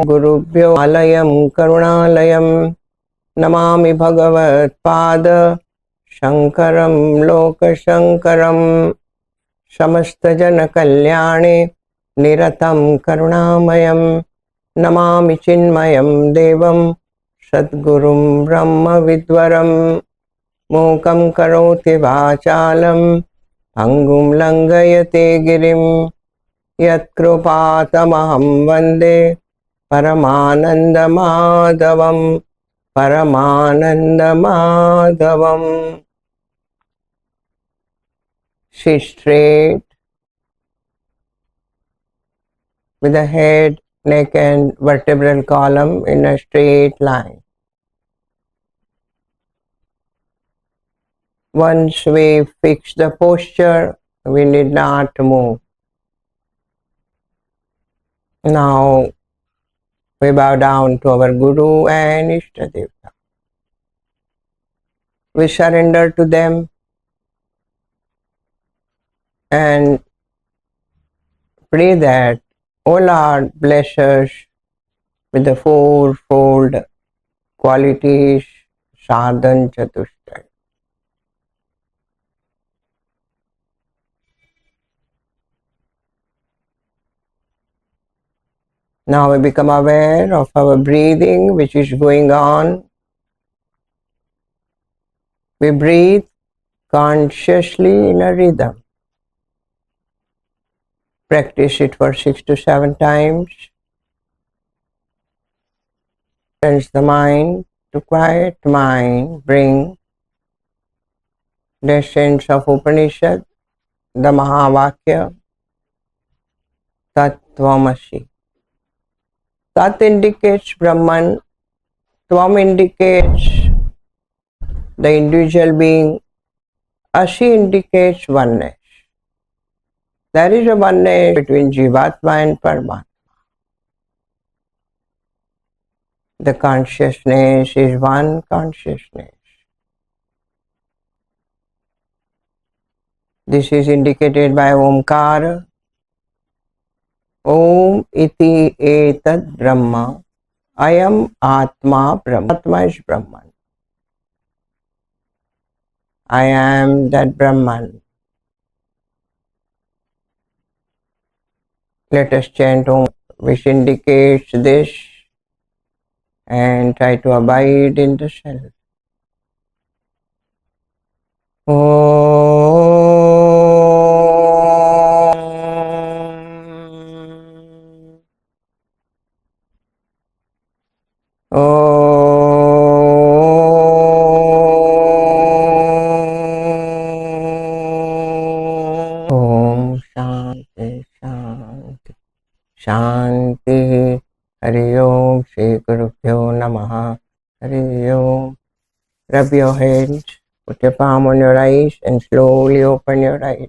गुरुभ्यो आलयं करुणालयं नमामि भगवत्पाद शंकरं लोकशंकरं समस्तजनकल्याणे निरतं करुणामयं नमामि चिन्मयं देवं सद्गुरुं ब्रह्मविद्वरं मूकं करोति वाचालं भङ्गुं लङ्घयते गिरिं यत्कृपातमहं वन्दे परमानन्दमाधवं परमानन्दमाधवम्. Sit straight with the head, neck and vertebral column in a straight line. Once we fix the posture, we need not move. Now we bow down to our Guru and Ishtadevta. We surrender to them and pray that, O Lord, bless us with the fourfold qualities, sadhan chatushtay. Now we become aware of our breathing which is going on. We breathe consciously in a rhythm. Practice it for 6 to 7 times. Cleanse the mind. To quiet mind, bring the essence of Upanishad, the Mahavakya, Tat Tvamasi. Tat indicates Brahman, Tvam indicates the individual being, Asi indicates oneness. There is a oneness between Jivatma and Paramatma. The consciousness is one consciousness. This is indicated by Omkara. Om iti etad Brahma. Ayam Atma Brahma. Atma is Brahman. I am that Brahman. Let us chant Om, which indicates this, and try to abide in the self. Om Shanti Shanti Shanti. Hari Om. Shri Gurubhyo Namaha. Hari Om. Rub your hands, put your palm on your eyes and slowly open your eyes.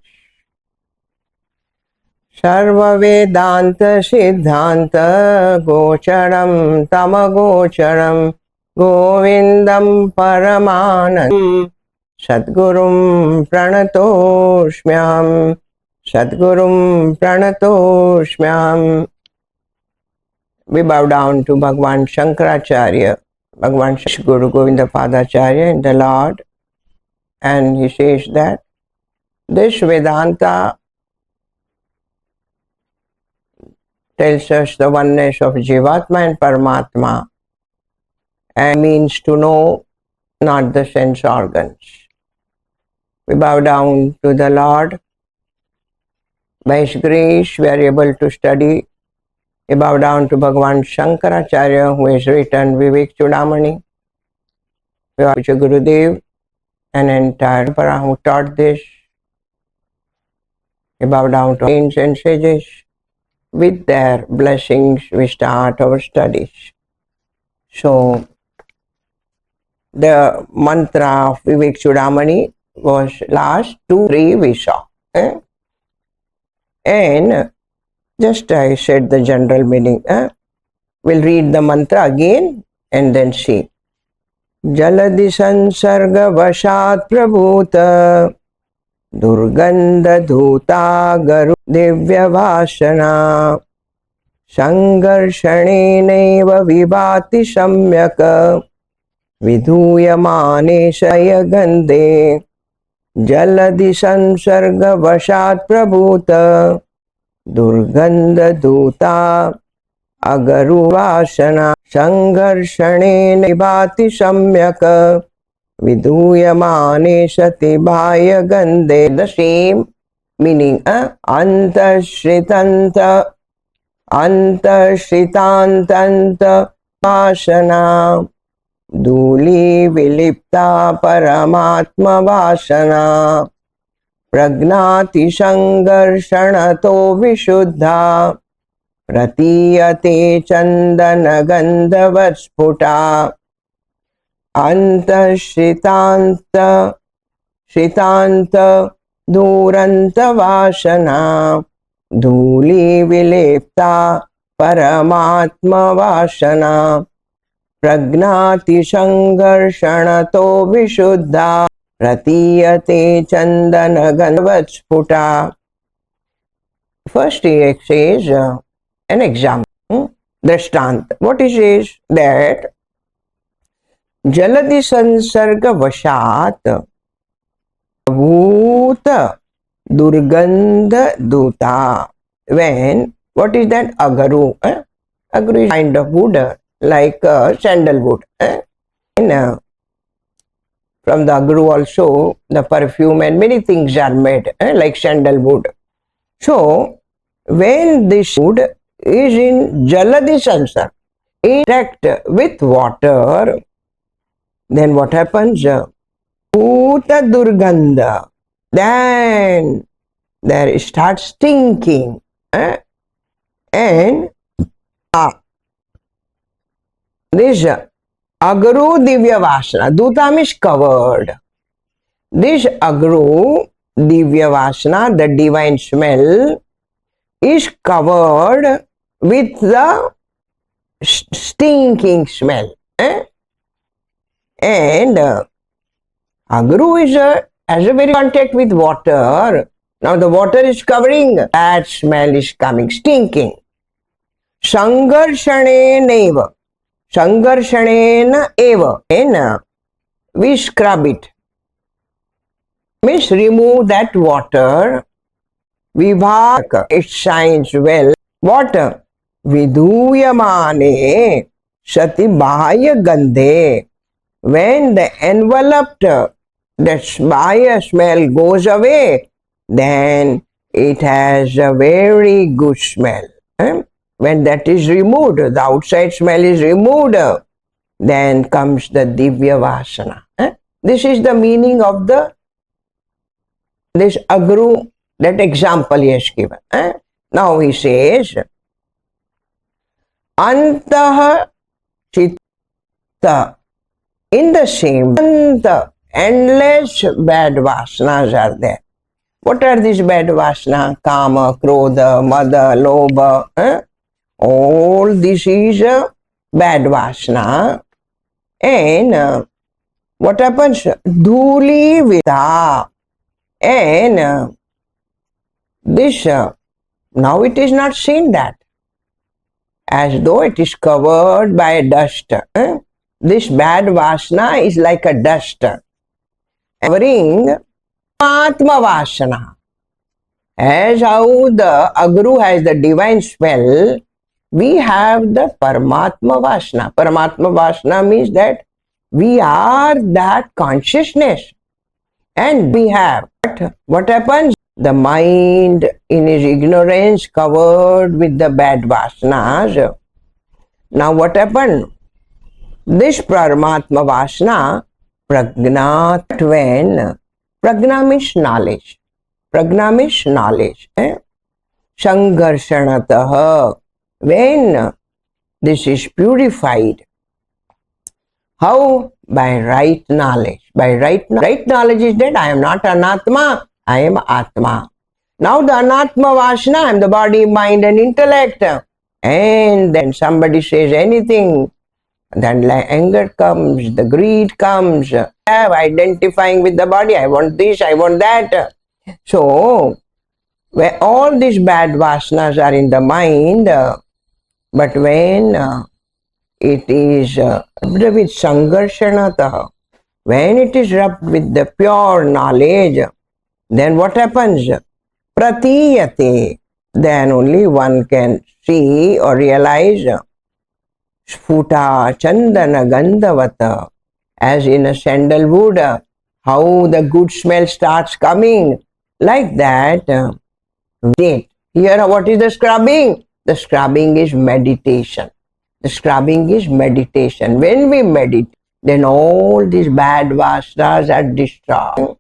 Sarva Vedanta Siddhanta Gocharam Tamagocharam Govindam Paramanandam Sadgurum Pranatosmyam Sadgurum Pranatosmyam. We bow down to Bhagwan Shankaracharya, Bhagwan Guru Govinda Padacharya in the Lord, and he says that this Vedanta tells us the oneness of Jivatma and Paramatma and means to know, not the sense organs. We bow down to the Lord. By His grace we are able to study. We bow down to Bhagwan Shankaracharya, who has written Vivekachudamani. We bow to Gurudev, an entire Parah who taught this. We bow down to saints and sages. With their blessings, we start our studies. So, the mantra of Vivekachudamani was last 2, 3 we saw. And just I said the general meaning. We'll read the mantra again and then see. Jaladi sansarga vashat prabhuta durgandha dhuta garu divya vasana sangarshaneneva vibhati samyak vidhuyamane shayagande jaladi sansarga vashat prabhuta durgandha dhuta agaru vasana sangarshane nibhati samyak vidhuyamane sati bhaya gande. The same meaning. Antashritanta antashritantanta vasana dhuli vilipta paramatma vasana pragnati sangarshanato vishuddha pratiyate chandana gandhavat sputa antashritanta duranta vasana dhuli vilepta paramatma vasana pragnati sangarshanato vishuddha pratiyate chandana gandhavat sputa. First he says an example, Drashtant. What he says that Jaladi sansarga vashat bhuta durgandha dhuta. When, what is that? Agaru. Agaru is kind of wood, like sandalwood. And from the agaru also, the perfume and many things are made, like sandalwood. So, when this wood is in jaladi sansar, interact with water, then what happens? Bhuta durgandha. Then there starts stinking. And this agru divya vasana. Dhuta means covered. This agru divya vasana, the divine smell, is covered with the stinking smell. And agru is has a very contact with water. Now the water is covering, that smell is coming, stinking. Sangarshane neva. Sangarshanena eva. And we scrub it. Means remove that water. Vibhaka. It shines well. Water. Vidhuyamane sati bahaya gandhe. When the enveloped, that bahaya smell goes away, then it has a very good smell. When that is removed, the outside smell is removed, then comes the divya vasana. This is the meaning of this agru, that example he has given. Now he says, Antah chitta. In the same, endless bad vasanas are there. What are these bad vasanas? Kama, krodha, mada, lobha. All this is bad vasana. And what happens? Dhuli vita. And this, now it is not seen that. As though it is covered by dust. This bad vasana is like a dust covering Atma Vasana. As how the agru has the divine smell, we have the Paramatma Vasana. Paramatma Vasana means that we are that consciousness. And we have, what happens? The mind in his ignorance covered with the bad vasanas. Now what happened? This Paramatma Vasana, Pragnat, when Pragna means knowledge. Pragna means knowledge. Sangarshanataha, when this is purified. How? By right knowledge. By right knowledge is that I am not Anatma, I am Atma. Now the anatma vasana, I am the body, mind and intellect. And then somebody says anything, then anger comes, the greed comes, identifying with the body, I want this, I want that. So, where all these bad vasanas are in the mind, but when it is with sangarshanatah, when it is rubbed with the pure knowledge, then what happens? Pratiyate. Then only one can see or realize Sfuta chandana gandhavata, as in a sandalwood, how the good smell starts coming. Like that, here what is the scrubbing? The scrubbing is meditation. The scrubbing is meditation. When we meditate, then all these bad vasanas are destroyed.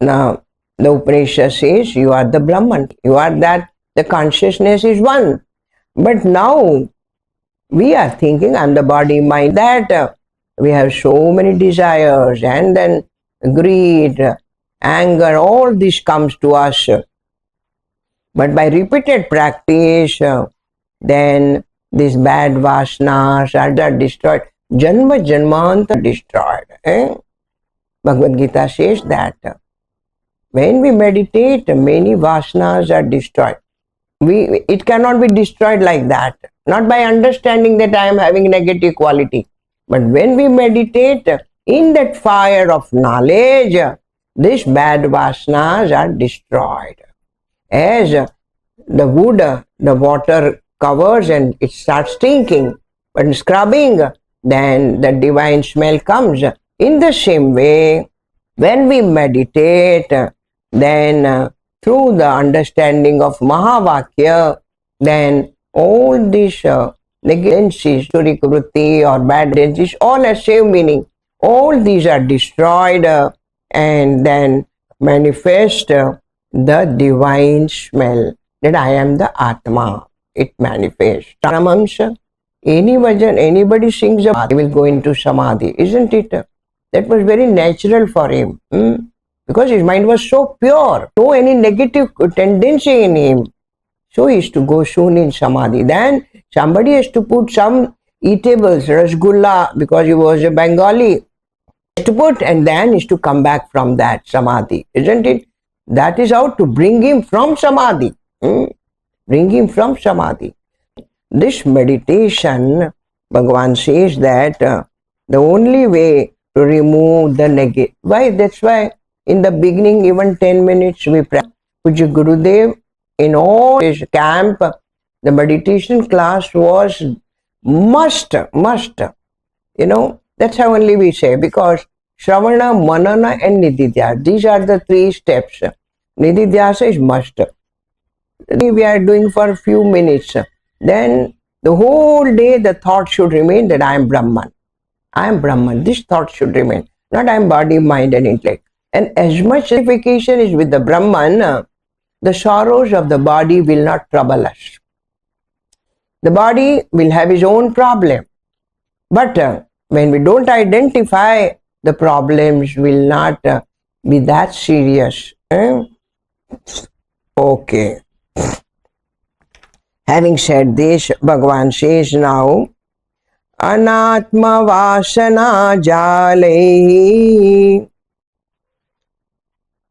Now, the Upanishad says you are the Brahman. You are that. The consciousness is one. But now, we are thinking, I am the body, mind, that. We have so many desires, and then greed, anger, all this comes to us. But by repeated practice, then these bad vasanas are destroyed. Janma janmanta destroyed. Bhagavad Gita says that when we meditate, many vasanas are destroyed. It cannot be destroyed like that. Not by understanding that I am having negative quality. But when we meditate in that fire of knowledge, these bad vasanas are destroyed. As the wood, the water covers and it starts stinking, but scrubbing, then the divine smell comes. In the same way, when we meditate, then through the understanding of Mahavakya, then all these negations, surikruti or bad tendencies, all have same meaning. All these are destroyed and then manifest the divine smell that I am the Atma. It manifests. Paramamsa, anybody sings about, he will go into Samadhi, isn't it? That was very natural for him. Because his mind was so pure, no any negative tendency in him. So he is to go soon in Samadhi. Then somebody has to put some eatables, rasgulla, because he was a Bengali, to put, and then is to come back from that Samadhi, isn't it? That is how to bring him from Samadhi. Bring him from Samadhi. This meditation, Bhagavan says that the only way to remove the negative. Why? That's why in the beginning, even 10 minutes we pray. Puja Gurudev, in all his camp, the meditation class was must. That's how only we say, because Shravana, Manana and Nididhyasa, these are the three steps. Nididhyasa is must. We are doing for a few minutes. Then the whole day the thought should remain that I am Brahman. I am Brahman. This thought should remain. Not I am body, mind and intellect. And as much identification is with the Brahman, the sorrows of the body will not trouble us. The body will have its own problem. But when we don't identify, the problems will not be that serious. Okay. Having said this, Bhagavan says now, Anatma Vasana Jale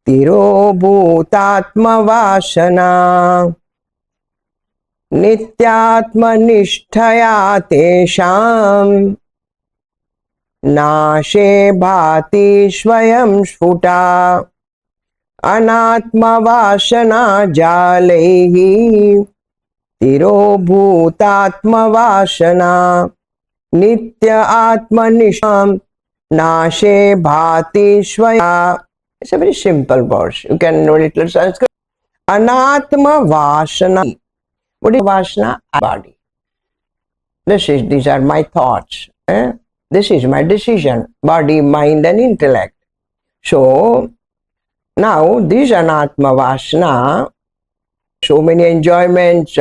Tiro Bhutatma Vasana Nityatma Nishtaya Tesham Nashe Bhati Swayam Sfuta Anatma Vasana Jale Tiro Bhutatma Vasana Nitya Atmanisham Nashe Bhati Swaya. It's a very simple verse. You can know little Sanskrit. Anatma Vasana. What is Vasana? Body. These are my thoughts. This is my decision. Body, mind and intellect. So, now this Anatma Vasana, so many enjoyments,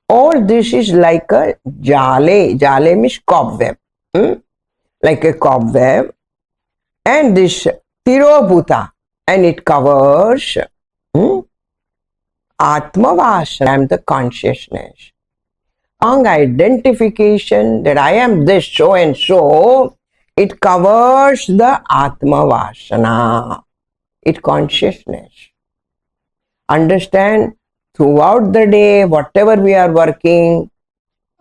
all this is like a jale. Jale means cobweb. Like a cobweb. And this tirobhuta. and it covers Atma Vasana, I am the consciousness. Strong identification that I am this so and so, it covers the Atma Vasana, it consciousness. Understand, throughout the day, whatever we are working,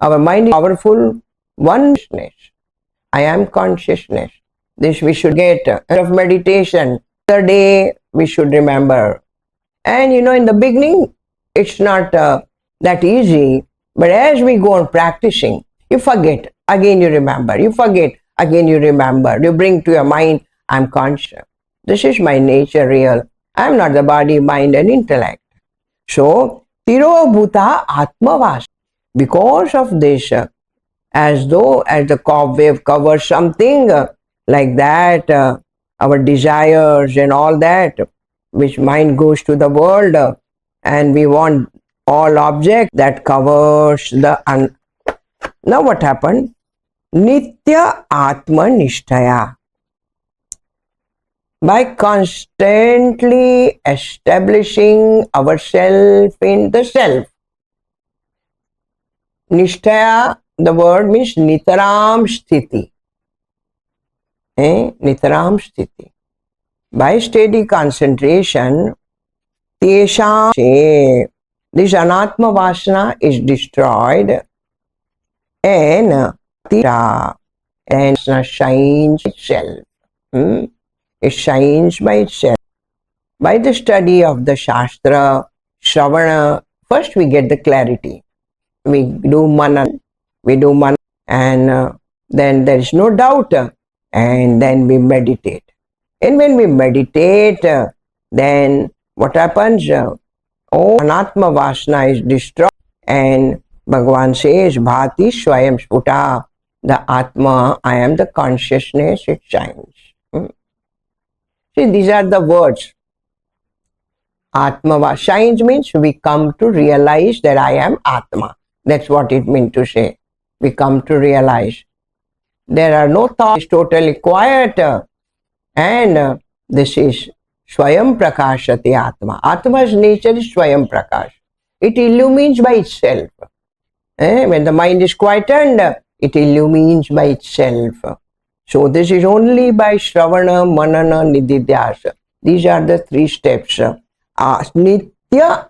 our mind is powerful. Oneness. I am consciousness. This we should get of meditation. The day we should remember. And in the beginning, it's not that easy. But as we go on practicing, you forget. Again you remember. You forget. Again you remember. You bring to your mind, I'm conscious. This is my nature real. I'm not the body, mind and intellect. So, Tiro Bhuta Atma Vas. Because of this, as though as the cobweb covers something like that, our desires and all that, which mind goes to the world, and we want all objects that covers the now what happened? Nitya Atma Nishtaya. By constantly establishing ourselves in the self. Nishtaya, the word means Nitaram Sthiti. Nitaram Sthiti. By steady concentration, Tesha, this Anatma Vasana is destroyed and Tira and shines itself. It shines by itself. By the study of the Shastra, Shravana, first we get the clarity. We do manan, and then there is no doubt, and then we meditate. And when we meditate, then what happens? Anatma Vasana is destroyed, and Bhagavan says, Bhati Swayam Sputa, the Atma, I am the consciousness, it shines. See, these are the words. Atma shines means we come to realize that I am Atma. That's what it means to say. We come to realize. There are no thoughts, totally quiet. And this is Swayam Prakashati Atma. Atma's nature is Swayam Prakash. It illumines by itself. When the mind is quietened, it illumines by itself. So this is only by Shravana, Manana, Nididhyasa. These are the 3 steps. Nitya,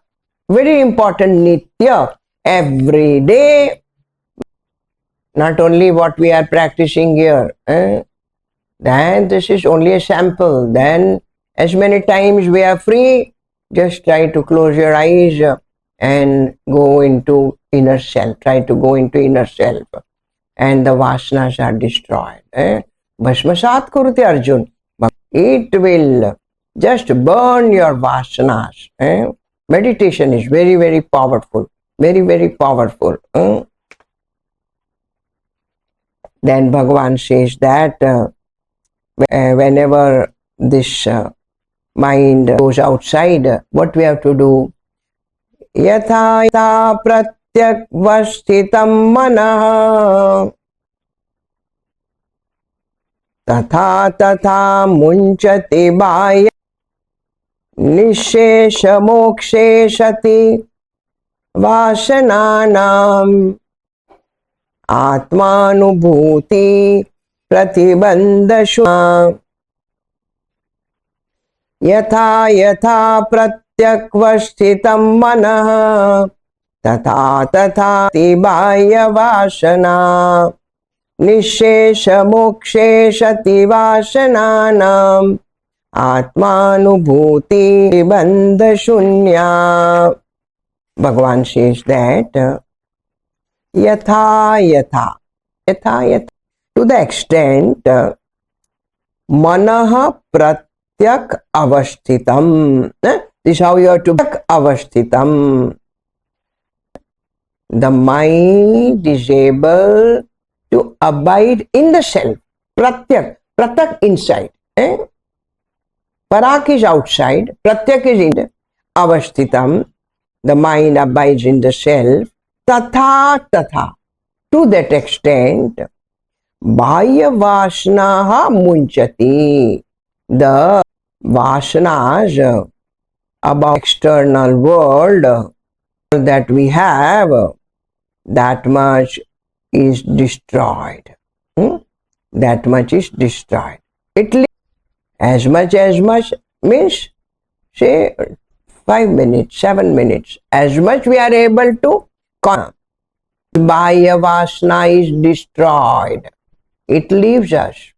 very important, Nitya. Every day, not only what we are practicing here. Then this is only a sample. Then as many times we are free, just try to close your eyes and go into inner self. Try to go into inner self. And the vasanas are destroyed. Bhasmasat kurute Arjun. It will just burn your vasanas. Meditation is very, very powerful. Very, very powerful. Then Bhagavan says that whenever this mind goes outside, what we have to do? Yatha yatha pratyak vastitam manah tatha tatha munchati bhaya nishesha moksheshati vasananam atmanubhuti pratibandashu yatha yatha pratyakvasthitam manah tatha tatha tibhaya vasana nishesha moksheshati vasananam atmanubhuti bandashunya. Bhagavan says that yatha yatha, to the extent manah pratyak avasthitam. This is how you have to avasthitam. The mind is able to abide in the self. Pratyak inside. Parak is outside. Pratyak is in. Avasthitam. The mind abides in the self. Tatha. To that extent, Bhaya Vasnaha Munchati. The vasanas about external world that we have, that much is destroyed. That much is destroyed. It as much means, say, 5 minutes, 7 minutes, as much we are able to Bahya vasana is destroyed. It leaves us.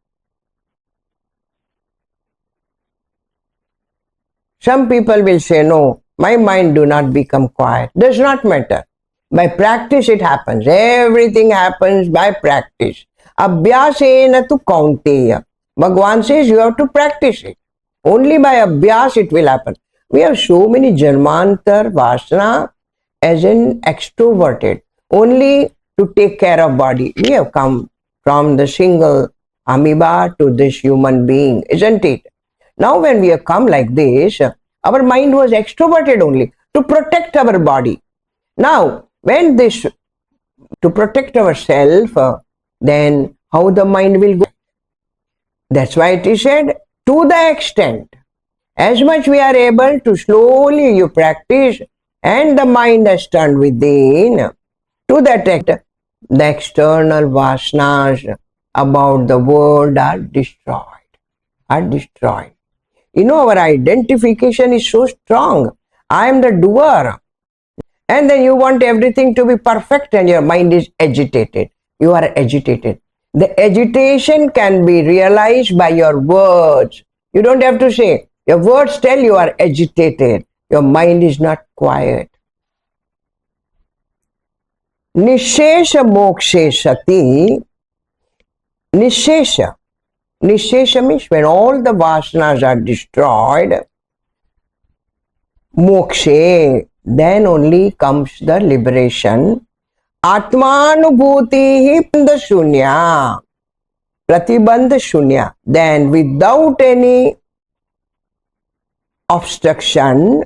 Some people will say, no, my mind do not become quiet. Does not matter. By practice it happens. Everything happens by practice. Abhyasena tu kaunteya. Bhagavan says you have to practice it. Only by abhyas it will happen. We have so many janmantar vasana as in extroverted. Only to take care of body. We have come from the single amoeba to this human being, isn't it? Now when we have come like this, our mind was extroverted only to protect our body. Now, when this, to protect ourselves, then how the mind will go? That's why it is said, to the extent, as much we are able to slowly you practice and the mind has turned within, to that extent, the external vasanas about the world are destroyed. You know, our identification is so strong. I am the doer. And then you want everything to be perfect and your mind is agitated. You are agitated. The agitation can be realized by your words. You don't have to say. Your words tell you are agitated. Your mind is not quiet. Nishesha mokshe sati. Nishesha. Nishesha means when all the vasanas are destroyed, mokshe, then only comes the liberation. Atmanubhuti shunya. Pratibandha shunya. Then without any obstruction,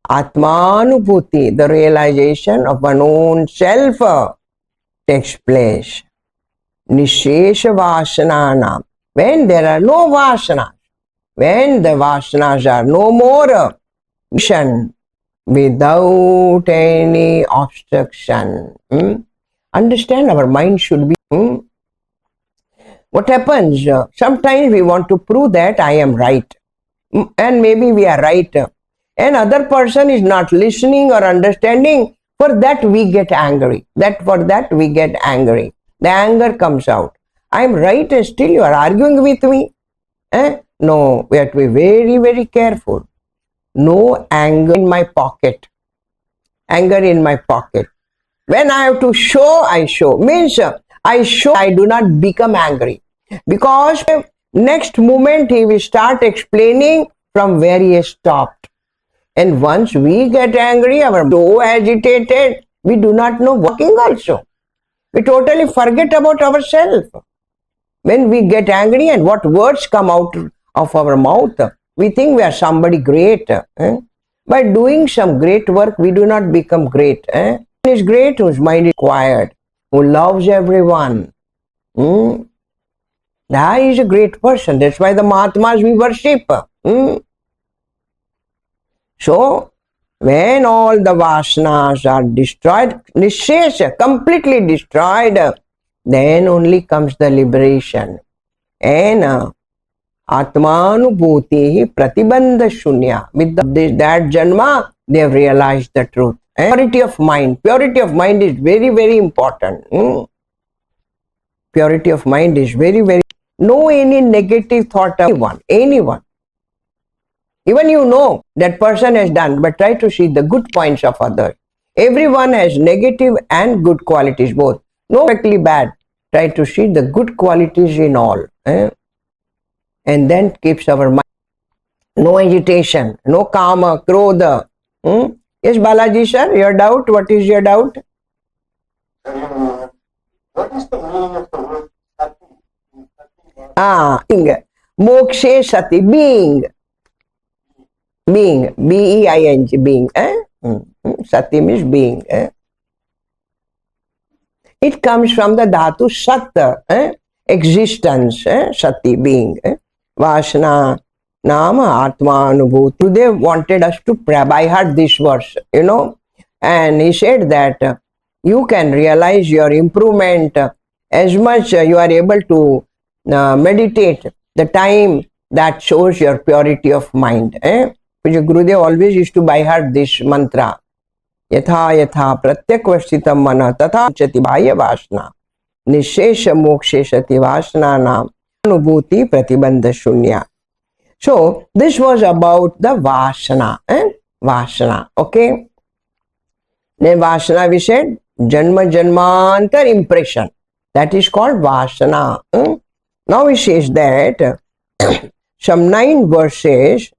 Atmanubhuti, the realization of one own self, takes place. Nishesha vasananam. When there are no vasanas, when the vasanas are no more, without any obstruction. Understand, our mind should be. What happens? Sometimes we want to prove that I am right. And maybe we are right. And other person is not listening or understanding. For that we get angry. For that we get angry. The anger comes out. I am right and still you are arguing with me. No, we have to be very, very careful. No anger in my pocket. Anger in my pocket. When I have to show, I show. Means I show, I do not become angry. Because next moment he will start explaining from where he has stopped. And once we get angry, our so agitated, we do not know walking also. We totally forget about ourselves. When we get angry and what words come out of our mouth, we think we are somebody great. By doing some great work, we do not become great. Who is great? Whose mind is quiet, who loves everyone. That is a great person. That's why the Mahatmas we worship. So, when all the vasanas are destroyed, nishesha, completely destroyed, then only comes the liberation. And Atmanubhuti pratibandha shunya. With that janma, they have realized the truth. Purity of mind. Purity of mind is very, very important. Purity of mind is very, very. No any negative thought of anyone. Even you know that person has done, but try to see the good points of others. Everyone has negative and good qualities both. No perfectly bad. Try to see the good qualities in all. And then keeps our mind. No agitation, no kama, krodha. Yes, Balaji sir, your doubt? What is your doubt? What is the meaning of the word sati? Being. Mokshe sati, being. Being, B-E-I-N-G, being. Sati means being. It comes from the dhatu sat, existence, sati, being. Vasana, Nama Atma Anubhuti. They wanted us to by heart this verse, and he said that you can realize your improvement as much you are able to meditate the time that shows your purity of mind. Gurudev always used to by heart this mantra. यथा यथा प्रत्यक्वस्थितं मन तथा चति बाह्य वासना निशेष मोक्षे सति वासना नाम अनुभूति प्रतिबंध शून्य. So this was about the vasana. Vasana. Okay. Then vasana we said janma janmantar impression. That is called vasana. Now he says that some 9 verses,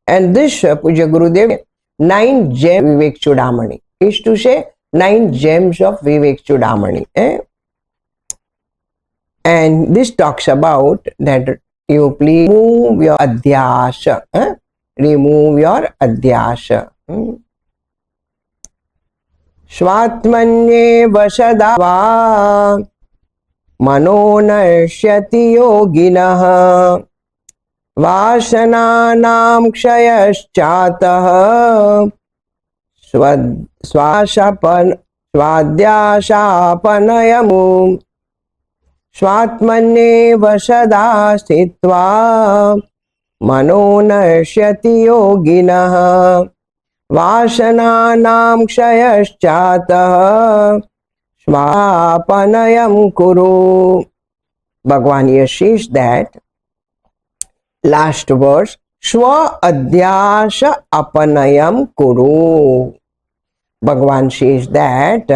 and this Puja Gurudev 9 gems of Vivekachudamani is to say 9 gems of Vivekachudamani. And this talks about that you please remove your adhyasa. Remove your adhyasa. Svatmanye vasada mano nashyati yoginah वासनानां क्षयश्चातः स्वाध्यासापनयमु स्वात्मन्येव सदा स्थित्वा मनो नश्यति योगिनः वासनानां क्षयश्चातः स्वापनयं कुरु. Bhagavan here says that last verse, Swa Adhyasa Apanayam Kuru. Bhagavan says that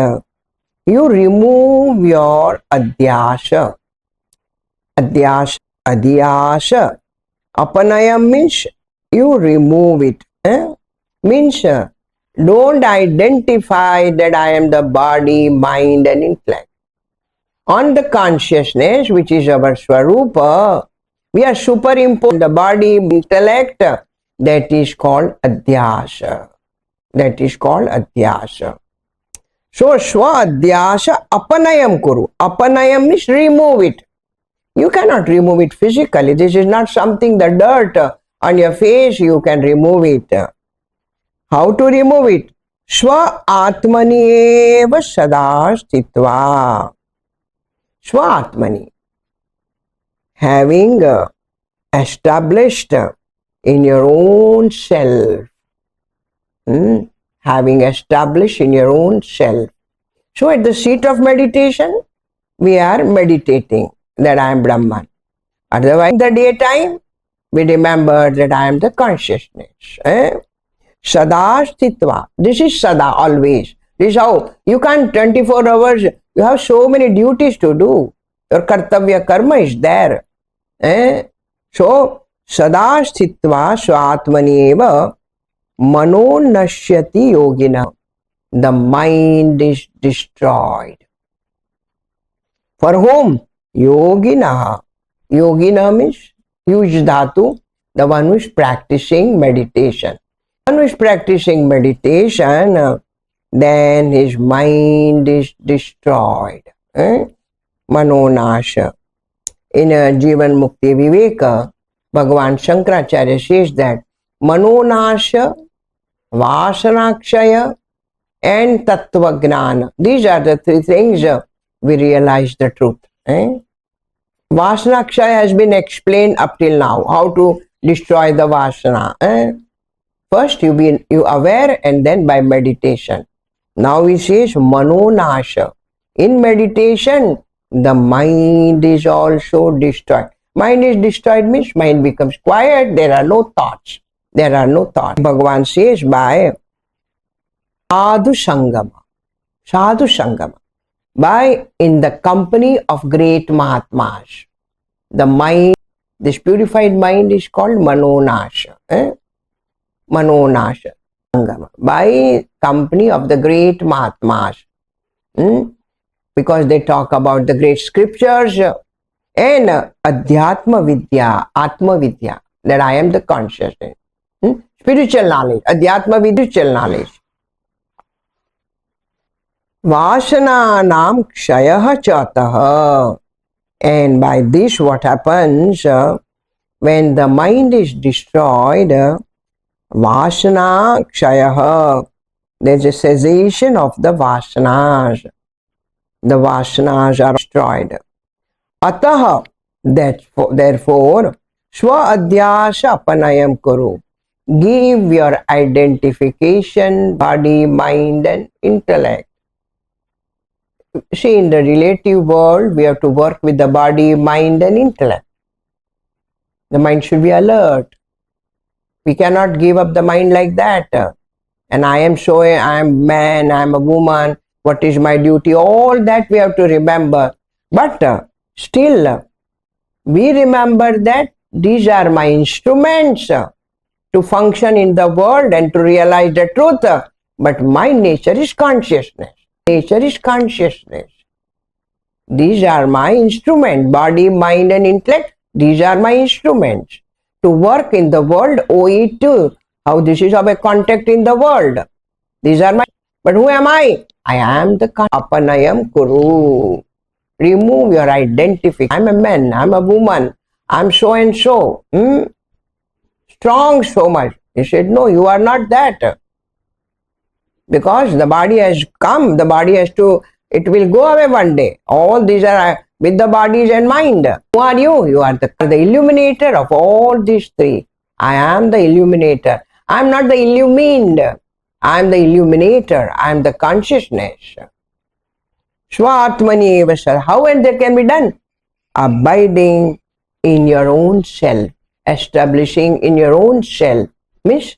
you remove your Adhyasa. Adhyasa. Apanayam means you remove it. Means don't identify that I am the body, mind and intellect. On the consciousness, which is our Swarupa, we are superimposed the body, intellect. That is called adhyasa. That is called adhyasa. So, swa adhyasa apanayam kuru. Apanayam means remove it. You cannot remove it physically. This is not something, the dirt on your face, you can remove it. How to remove it? Swa atmani eva sada stitva. Swa atmani. Having established in your own self. Having established in your own self. So at the seat of meditation, we are meditating that I am Brahman. Otherwise, in the daytime, we remember that I am the consciousness. Sada stitva. This is sada, always. This is how you can't 24 hours, you have so many duties to do. Your kartavya karma is there. So, sada sthitva swatmani eva mano nashyati yogina. The mind is destroyed. For whom? Yogina. Yogina means huge dhatu, the one who is practicing meditation. The one who is practicing meditation, then his mind is destroyed. Manonasha. In Jivan Mukti Viveka, Bhagavan Shankaracharya says that Manonasha, Vasanakshaya and Tattva Gnana. These are the 3 things we realize the truth. Vasanakshaya has been explained up till now, how to destroy the Vasana. First you aware and then by meditation. Now he says Manonasha. In meditation, the mind is also destroyed. Mind is destroyed means mind becomes quiet. There are no thoughts. There are no thoughts. Bhagavan says by sadhu sangama. Sadhu sangama. By in the company of great Mahatmas. The mind, this purified mind is called Manonasha. Manonasha. Sangama. By company of the great Mahatmas. Because they talk about the great scriptures and Adhyatma Vidya, Atma Vidya, that I am the consciousness. Spiritual knowledge, Adhyatma Vidya, spiritual knowledge. Vasananam kshayah chataha. And by this what happens, when the mind is destroyed, vasana kshayaha, there's a cessation of the vasanas. The vasanas are destroyed. Ataha, therefore, swa adhyasa apanayam kuru. Give your identification, body, mind and intellect. See, in the relative world, we have to work with the body, mind and intellect. The mind should be alert. We cannot give up the mind like that. And I am so, I am man, I am a woman, what is my duty? All that we have to remember. But still, we remember that these are my instruments to function in the world and to realize the truth. But my nature is consciousness. Nature is consciousness. These are my instruments, body, mind and intellect. These are my instruments to work in the world, owe it to how this is our contact in the world. These are my, but who am I? I am the apanayam kuru. Remove your identity. I'm a man, I'm a woman, I'm so and so. Strong so much. He said, no, you are not that. Because the body has come, the body has to, it will go away one day. All these are with the bodies and mind. Who are you? You are the illuminator of all these three. I am the illuminator. I am not the illumined. I am the illuminator. I am the consciousness. Swatmani evasar. How and that can be done? Abiding in your own self. Establishing in your own self. Means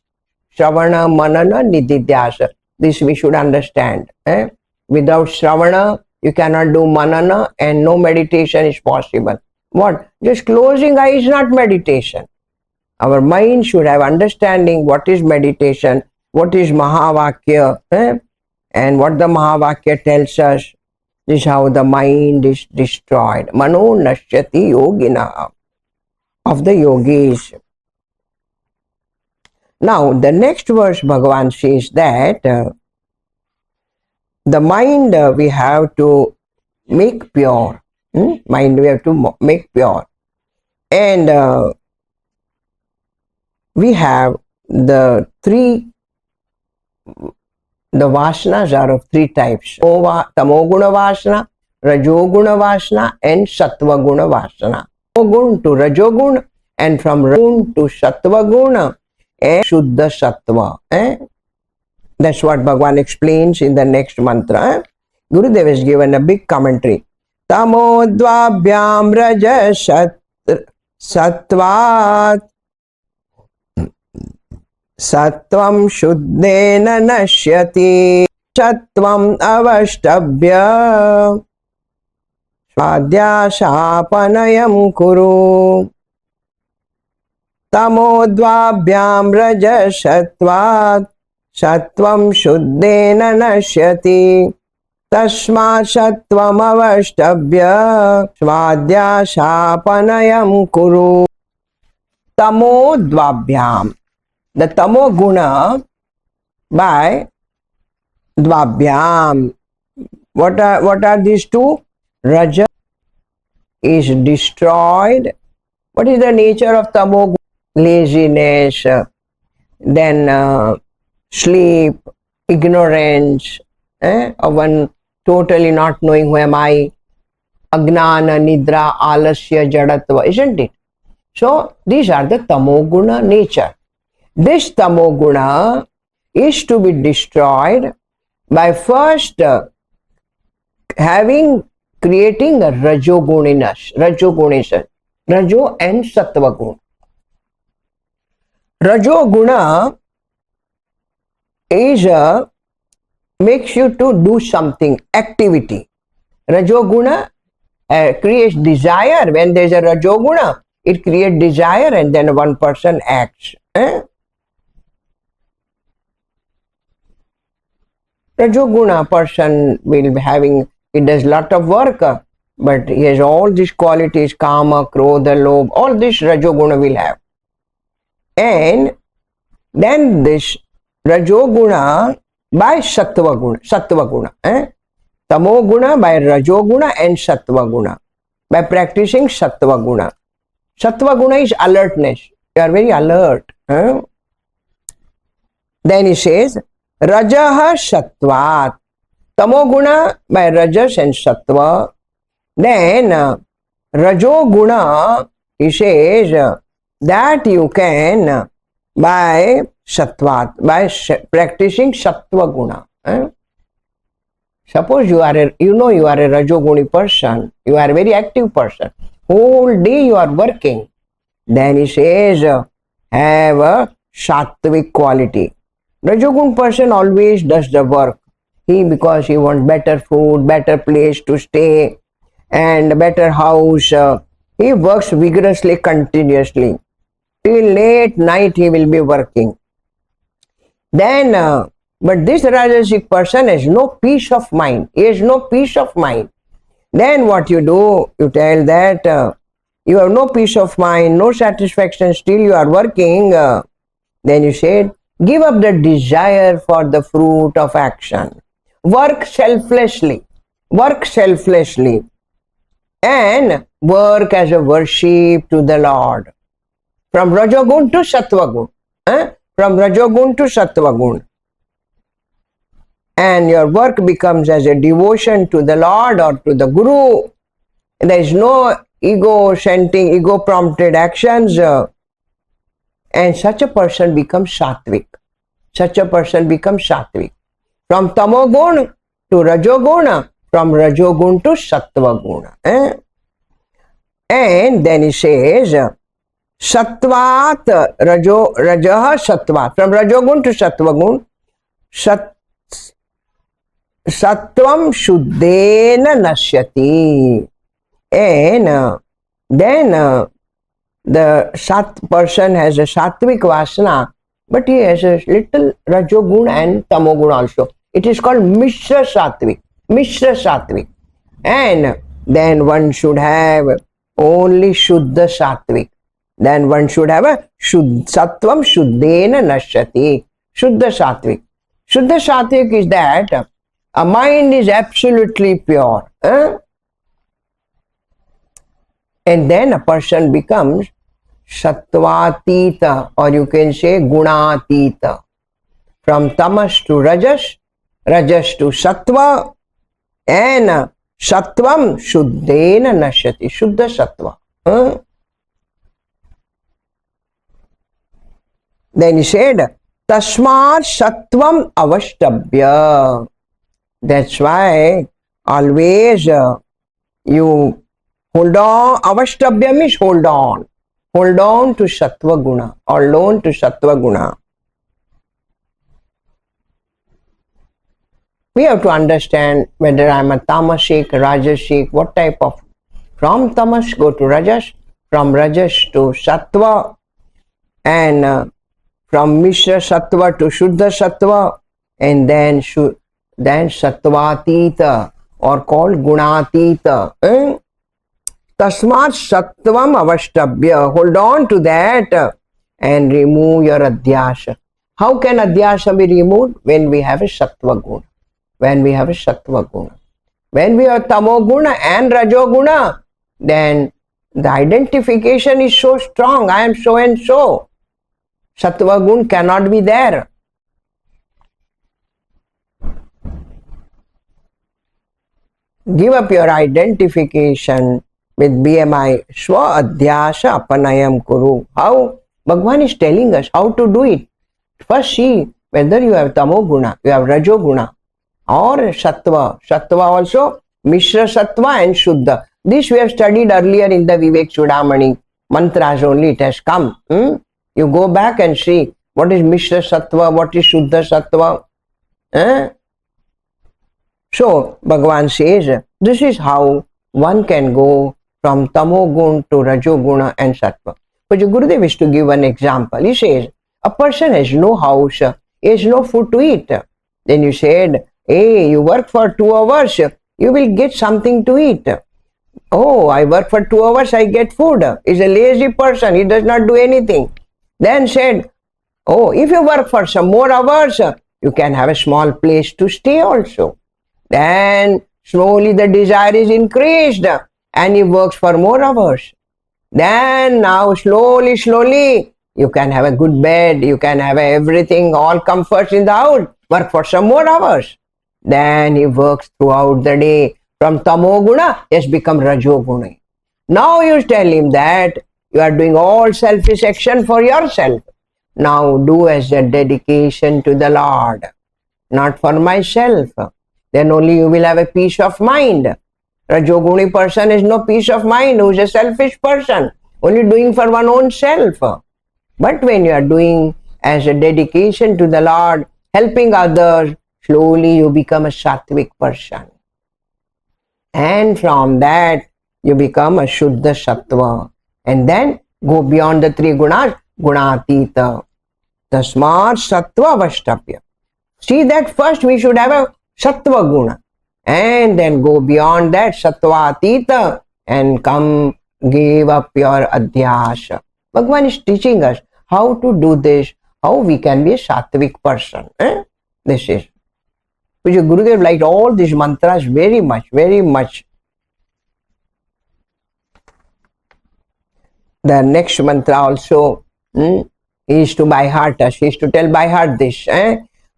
Shravana, Manana, Nididhyasa. This we should understand. Without Shravana, you cannot do Manana and no meditation is possible. What? Just closing eye is not meditation. Our mind should have understanding what is meditation, what is Mahavakya, and what the Mahavakya tells us. This is how the mind is destroyed. Mano nashyati yogina, of the yogis. Now, the next verse Bhagavan says that the mind we have to make pure. Mind we have to make pure. And we have the vasanas are of three types. Tamoguna vasana, rajoguna vasana and sattva-guna vasana. Tamoguna to rajoguna and from rajoguna to sattva-guna and shuddha sattva. That's what Bhagavan explains in the next mantra. Gurudev has given a big commentary. Tamodvabhyam raja sattvat sattvam shuddhena nashyati sattvam avashtabhya swadhyasapanayam kuru. Tamodvabhyam raja sattvat sattvam shuddhena nashyati tasmat sattvam avashtabhya swadhyasapanayam kuru. Tamodvabhyam. The tamo guna by dvabhyam. What are these two? Raja is destroyed. What is the nature of tamo guna? Laziness, then sleep, ignorance, of one totally not knowing who am I, agnana, nidra, alasya, jadatva, isn't it? So these are the tamoguna nature. This tamoguna is to be destroyed by first creating a rajoguniness, rajo and sattva guna. Rajoguna is makes you to do something, activity. Rajoguna creates desire. When there is a rajoguna, it creates desire and then one person acts. Rajoguna person will be having, he does lot of work, but he has all these qualities, kama, krodha, lobha, all this rajoguna will have. And then this rajoguna by sattva guna, tamoguna by rajoguna and sattva guna, by practicing sattva guna. Sattva guna is alertness. You are very alert. Huh? Then he says, Rajaha Sattvat. Tamoguna by Rajas and Sattva. Then Rajoguna, he says that you can by Sattvat, by practicing Sattva guna. Suppose you are a Rajoguni person, you are a very active person. Whole day you are working. Then he says, have a Sattvic quality. Rajogun person always does the work. Because he wants better food, better place to stay, and better house. He works vigorously, continuously. Till late night he will be working. Then, but this Rajasic person has no peace of mind. He has no peace of mind. Then what you do? You tell that you have no peace of mind, no satisfaction, still you are working. Then you said, give up the desire for the fruit of action. Work selflessly. Work selflessly. And work as a worship to the Lord. From Rajogun to Sattvagun. From Rajogun to Sattvagun. And your work becomes as a devotion to the Lord or to the Guru. There is no ego prompted actions. And such a person becomes Sattvic. Such a person becomes Sattvic. From Tamogun to Rajoguna, from Rajogun to Sattva-guna. And then he says, Sattvat, Rajaha Sattvat. From Rajogun to Sattva-gun, Sattvam Shuddhena Nashyati. And then the Sat person has a Sattvic Vasana, but he has a little Rajogun and Tamogun also. It is called Mishra Sattvic. Mishra Sattvic. And then one should have only Shuddha Sattvic. Then one should have a Sattvam Shuddhena Nashyati. Shuddha Sattvic. Shuddha Sattvic is that a mind is absolutely pure. And then a person becomes Sattvatita, or you can say Gunatita. From Tamas to Rajas, Rajas to Sattva, and Sattvam Shuddhena Nashyati. Shuddha Sattva. Then he said, Tasmat Sattvam Avashtabhya. That's why always you hold on. Avashtabhya means hold on. Hold on to Sattva Guna. Hold on to Sattva Guna. We have to understand whether I am a Tamasic, Rajasic, what type of. From Tamas go to Rajas, from Rajas to Sattva, and from Mishra Sattva to Shuddha Sattva, and then Sattvatita, or called Gunatita. Tasmat Sattvam Avashtabhya. Hold on to that and remove your Adhyasa. How can Adhyasa be removed? When we have a Sattva Guna. When we have a Sattva Guna. When we have Tamo Guna and Rajo Guna, then the identification is so strong. I am so and so. Sattva Guna cannot be there. Give up your identification with BMI. Swa Adhyasa Apanayam Kuru. How? Bhagwan is telling us how to do it. First see whether you have Tamo Guna, you have Rajo Guna, or Sattva. Sattva also, Mishra Sattva and Shuddha. This we have studied earlier in the Vivekachudamani mantras only. It has come. You go back and see what is Mishra Sattva, what is Shuddha Sattva. So, Bhagavan says, this is how one can go from Tamogun to Rajoguna and Sattva. But Gurudev is to give an example. He says, a person has no house, he has no food to eat. Then you said, hey, you work for 2 hours, you will get something to eat. Oh, I work for 2 hours, I get food. He's a lazy person, he does not do anything. Then said, oh, if you work for some more hours, you can have a small place to stay also. Then slowly the desire is increased and he works for more hours. Then now slowly, you can have a good bed, you can have everything, all comforts in the house, work for some more hours. Then he works throughout the day. From tamoguna, he has become rajoguna. Now you tell him that you are doing all selfish action for yourself. Now do as a dedication to the Lord, not for myself. Then only you will have a peace of mind. Rajoguni person is no peace of mind, who is a selfish person, only doing for one own self. But when you are doing as a dedication to the Lord, helping others, slowly you become a sattvic person. And from that, you become a Shuddha Sattva. And then go beyond the three gunas, Gunatita. Tasmat Sattva Vashtapya. See that first we should have a Sattva Guna. And then go beyond that, Sattva Atita, and come give up your Adhyasa. Bhagavan is teaching us how to do this, how we can be a Sattvic person. This is. Which Gurudev liked all these mantras very much, very much. The next mantra also is to by heart us. He is to tell by heart this.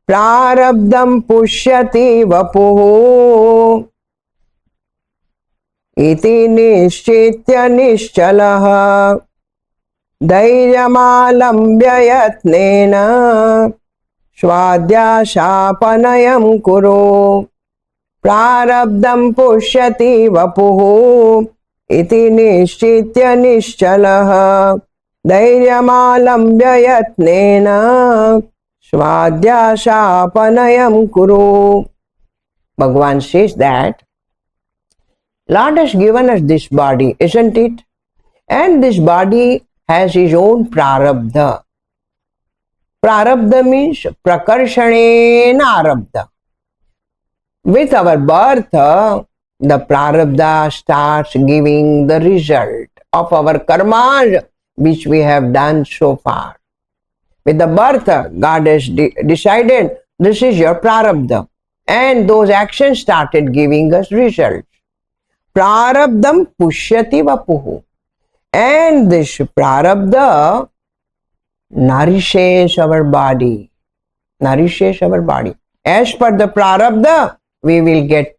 Prarabdam pushyati vapuhu iti nishchitya nishchalaha dhairyamaalambya yatnena Swadhyashapanayam kuru Prarabdam pushyati vapuhu iti nishchitya nishchalaha Dhairyamaalambya yatnena Swadhyashapanayam kuru. Bhagavan says that Lord has given us this body, isn't it? And this body has his own prarabdha. Prarabdha means prakarshane arabdha. With our birth, the prarabdha starts giving the result of our karmas which we have done so far. With the birth, God has decided this is your prarabdha. And those actions started giving us results. Prarabdham pushyati vapuhu. And this prarabdha nourishes our body. Nourishes our body. As per the prarabdha, we will get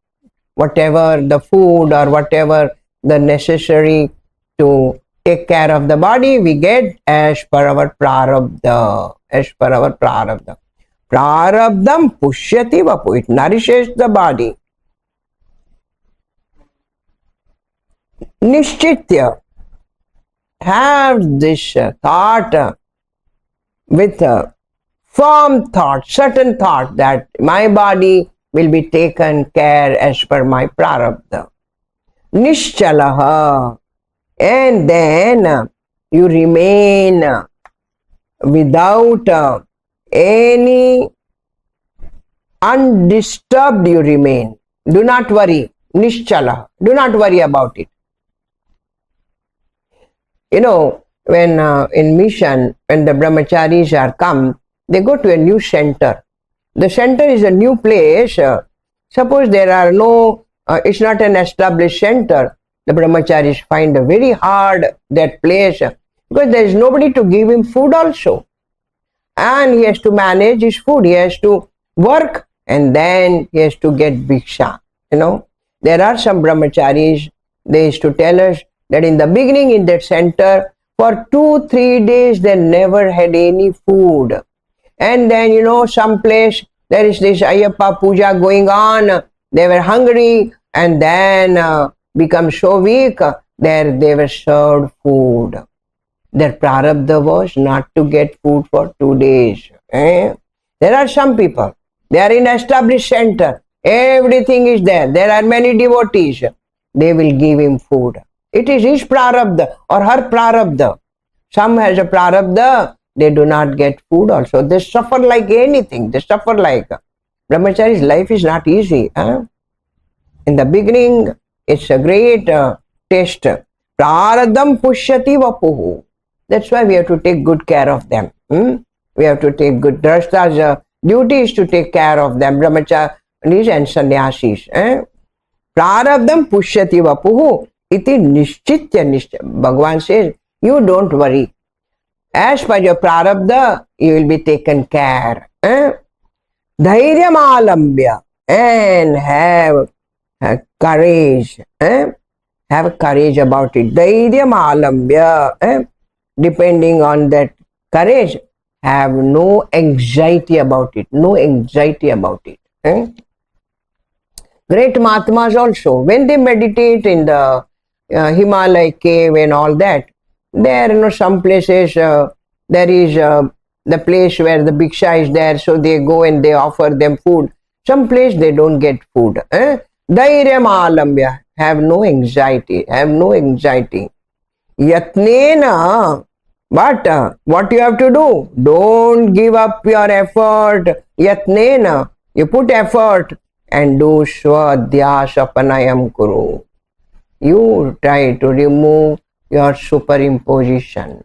whatever the food or whatever the necessary to take care of the body, we get as per our prarabdha. As per our prarabdha. Prarabdham pushyati vapu. It nourishes the body. Nishchitya. Have this thought with a firm thought, certain thought that my body will be taken care as per my prarabdha. Nishchalaha. And then you remain without any undisturbed, you remain. Do not worry. Nishchala. Do not worry about it. You know, when in mission, when the brahmacharis are come, they go to a new center. The center is a new place. Suppose there are no, it's not an established center. The brahmacharis find very hard that place because there is nobody to give him food also. And he has to manage his food. He has to work and then he has to get bhiksha. You know, there are some brahmacharis, they used to tell us that in the beginning in that center, for 2-3 days they never had any food. And then, you know, some place there is this Ayyappa puja going on. They were hungry and then become so weak, there they were served food. Their prarabdha was not to get food for 2 days. There are some people, they are in established center, everything is there, there are many devotees, they will give him food. It is his prarabdha or her prarabdha. Some has a prarabdha, they do not get food also. They suffer like anything, they suffer like. Brahmachari's life is not easy. In the beginning, it's a great test. Praradam pushyati vapuhu. That's why we have to take good care of them. We have to take good. Drashta's duty is to take care of them. Brahmacharis and sannyasis. Prarabdam pushyati vapuhu iti nishchitya nishchya. Bhagavan says, you don't worry. As per your prarabdha, you will be taken care. Dhairyam alambya, and have courage. Have courage about it. Dhairyam alambya. Depending on that courage, have no anxiety about it. No anxiety about it. Great Mahatmas also, when they meditate in the Himalaya cave and all that, there, some places, there is the place where the bhiksha is there, so they go and they offer them food. Some place they don't get food. Dhairyam alambya, have no anxiety, have no anxiety. Yatnena, but what you have to do? Don't give up your effort. Yatnena, you put effort and do swadhyasapanayam kuru. You try to remove your superimposition.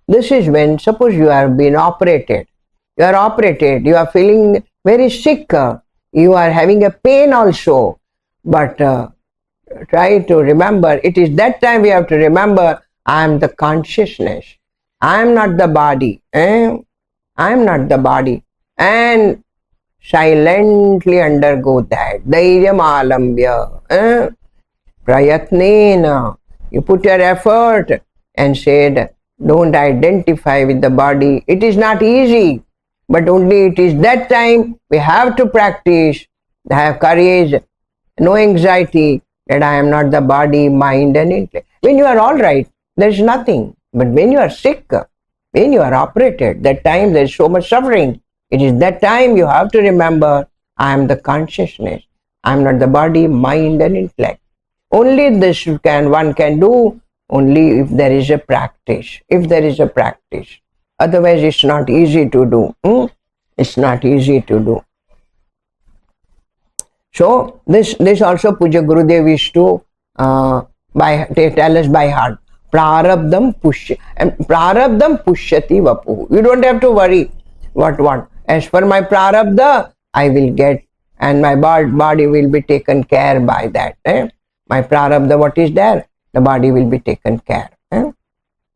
This is when, suppose you have been operated. You are operated, you are feeling very sick, you are having a pain also. But try to remember, it is that time we have to remember, I am the consciousness. I am not the body. I am not the body. And silently undergo that. Dhairyam alambya. Prayatnena. You put your effort and said, don't identify with the body. It is not easy, but only it is that time we have to practice, have courage, no anxiety that I am not the body, mind and intellect. When you are all right, there is nothing. But when you are sick, when you are operated, that time there is so much suffering. It is that time you have to remember, I am the consciousness. I am not the body, mind and intellect. Only this one can do only if there is a practice. If there is a practice. Otherwise it's not easy to do. It's not easy to do. So this also Puja Gurudev is to tell us by heart. Prarabdham pushyati vapu. You don't have to worry what. As per my prarabdha, I will get, and my body will be taken care by that. My prarabdha, what is there? The body will be taken care.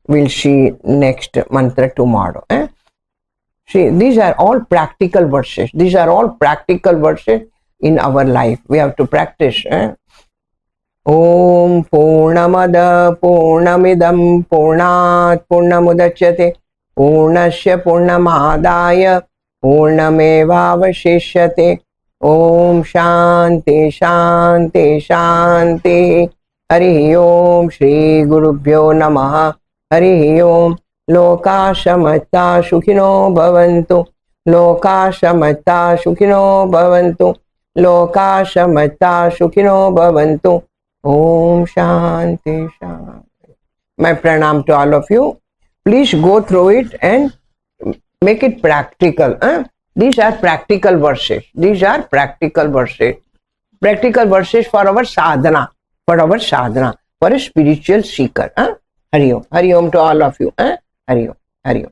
We'll see next mantra tomorrow. See, these are all practical verses. These are all practical verses in our life. We have to practice. Om Purnamada Purnamidam Purnat Purnamudachyate Purnasya Purnamadaya Purnamevavashishyate. Om Shanti Shanti Shanti. Hari Om Shri Gurubhyo Namaha. Hari Om. Loka Samata Sukhino Bhavantu. Loka Samata Sukhino Bhavantu. Loka Samata Sukhino Bhavantu. Om Shanti Shanti. My pranam to all of you. Please go through it and make it practical. These are practical verses. These are practical verses. Practical verses for our sadhana. For our sadhana. For a spiritual seeker. Hari Om. Hari Om to all of you. Hari Om. Hari Om.